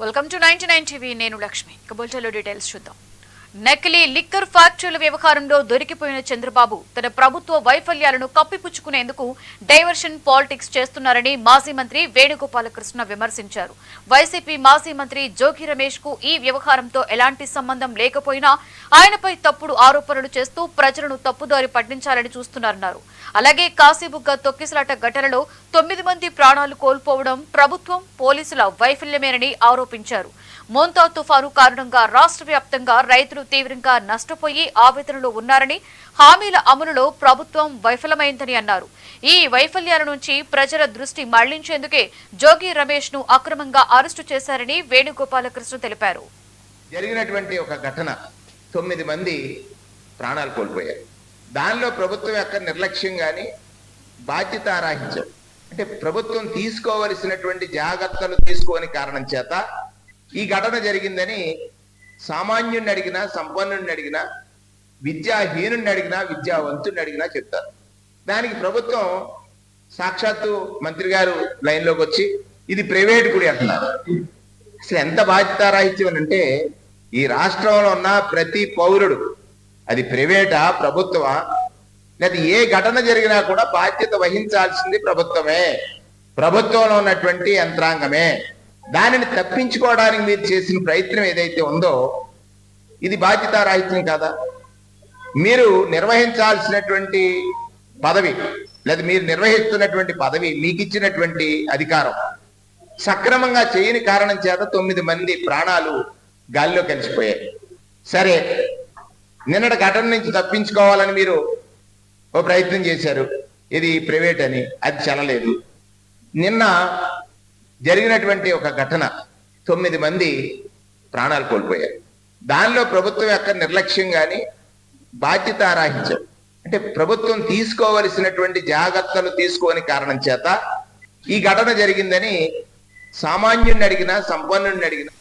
Welcome to 99 TV. నేను లక్ష్మి. బులెటిన్లో details చూద్దాం. నకిలీ లిక్కర్ ఫ్యాక్టరీల వ్యవహారంలో దొరికిపోయిన చంద్రబాబు తన ప్రభుత్వ వైఫల్యాలను కప్పిపుచ్చుకునేందుకు డైవర్షన్ పాలిటిక్స్ చేస్తున్నారని మాజీ మంత్రి వేణుగోపాలకృష్ణ విమర్శించారు. వైసీపీ మాజీ మంత్రి జోగి రమేష్ కు ఈ వ్యవహారంతో ఎలాంటి సంబంధం లేకపోయినా ఆయనపై తప్పుడు ఆరోపణలు చేస్తూ ప్రజలను తప్పుదారి పట్టించాలని చూస్తున్నారన్నారు. అలాగే కాశీబుగ్గ తొక్కిసలాట ఘటనలో 9 మంది ప్రాణాలు కోల్పోవడం ప్రభుత్వం పోలీసుల వైఫల్యమేనని ఆరోపించారు. మోంతా తుఫాను కారణంగా రాష్ట్ర వ్యాప్తంగా రైతులు తీవ్రంగా నష్టపోయి ఆవేదనలో ఉన్నారని, హామీల అమలులో ప్రభుత్వం వైఫలమైందని అన్నారు. ఈ వైఫల్యాల నుంచి ప్రజల దృష్టి మళ్లించేందుకే జోగి రమేష్ ను అక్రమంగా అరెస్టు చేశారని వేణుగోపాలకృష్ణ తెలిపారు. జరిగినటువంటి ఒక ఘటన 9 మంది ప్రాణాలు కోల్పోయారు. దానిలో ప్రభుత్వం యొక్క నిర్లక్ష్యం గాని బాధ్యతారాహిత్యం, అంటే ప్రభుత్వం తీసుకోవలసినటువంటి జాగ్రత్తలు తీసుకోని కారణం చేత ఈ ఘటన జరిగిందని సామాన్యుడిని అడిగినా, సంపన్నుడిని అడిగినా, విద్యాహీనుడిని అడిగినా, విద్యావంతుడిని అడిగినా చెప్తారు. దానికి ప్రభుత్వం సాక్షాత్తు మంత్రి గారు లైన్లోకి వచ్చి ఇది ప్రైవేట్ గుడి అంటున్నారు. అసలు ఎంత బాధ్యతారాహిత్యం అంటే ఈ రాష్ట్రంలో ఉన్న ప్రతి పౌరుడు, అది ప్రైవేటా ప్రభుత్వమా, లేదా ఏ ఘటన జరిగినా కూడా బాధ్యత వహించాల్సింది ప్రభుత్వమే, ప్రభుత్వంలో ఉన్నటువంటి యంత్రాంగమే. దానిని తప్పించుకోవడానికి మీరు చేసిన ప్రయత్నం ఏదైతే ఉందో ఇది బాధ్యతారాహిత్యం కాదా? మీరు నిర్వహించాల్సినటువంటి పదవి, లేదా మీరు నిర్వహిస్తున్నటువంటి పదవి, మీకు ఇచ్చినటువంటి అధికారం సక్రమంగా చేయని కారణం చేత 9 మంది ప్రాణాలు గాలిలో కలిసిపోయాయి. సరే, నిన్నటి ఘటన నుంచి తప్పించుకోవాలని మీరు ఓ ప్రయత్నం చేశారు, ఇది ప్రైవేట్ అని, అది చెల్లలేదు. నిన్న జరిగినటువంటి ఒక ఘటన 9 మంది ప్రాణాలు కోల్పోయారు. దానిలో ప్రభుత్వం యొక్క నిర్లక్ష్యం గాని బాధ్యతారాహిత్యం, అంటే ప్రభుత్వం తీసుకోవలసినటువంటి జాగ్రత్తలు తీసుకోని కారణం చేత ఈ ఘటన జరిగిందని సామాన్యుడిని అడిగినా, సంపన్నుడిని అడిగినా